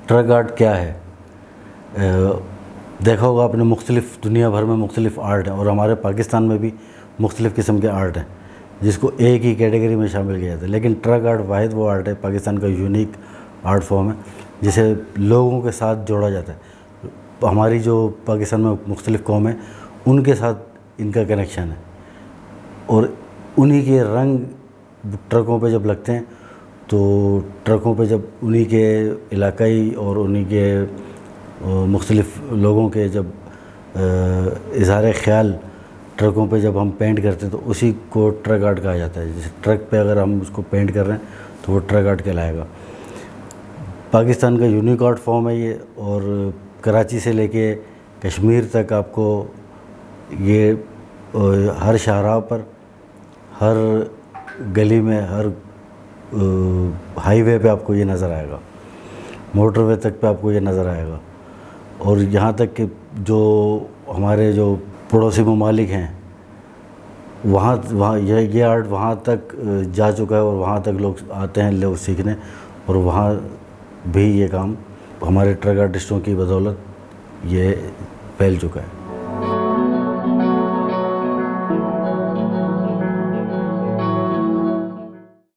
Truck art क्या है? देखा होगा आपने, मुख्तलिफ़ दुनिया भर में मुख्तलिफ़ आर्ट हैं और हमारे पाकिस्तान में भी मुख्तलिफ़ किस्म के आर्ट हैं जिसको एक ही कैटेगरी में शामिल किया जाता है। लेकिन ट्रक आर्ट वाहिद वो आर्ट है, पाकिस्तान का यूनिक आर्ट फॉर्म है जिसे लोगों के साथ जोड़ा जाता है। हमारी जो पाकिस्तान में मुख्तलिफ़ कौम है उनके साथ इनका कनेक्शन है और उन्हीं के रंग ट्रकों पे जब लगते हैं तो ट्रकों पे जब उन्हीं के इलाकाई और उन्हीं के मुख्तलिफ़ लोगों के जब इज़हार ख़याल ट्रकों पे जब हम पेंट करते हैं तो उसी को ट्रक आर्ट कहा जाता है। जैसे ट्रक पे अगर हम उसको पेंट कर रहे हैं तो वो ट्रक आर्ट कहलाएगा। पाकिस्तान का यूनिक आर्ट फॉर्म है ये और कराची से लेके कश्मीर तक आपको ये हर शाहराह पर, हर गली में, हर हाईवे पे आपको ये नज़र आएगा, मोटरवे तक पे आपको ये नज़र आएगा। और यहाँ तक कि जो हमारे जो पड़ोसी ममालिक हैं वहाँ ये आर्ट वहाँ तक जा चुका है और वहाँ तक लोग आते हैं लोग सीखने, और वहाँ भी ये काम हमारे ट्रक आर्टिस्टों की बदौलत ये फैल चुका है।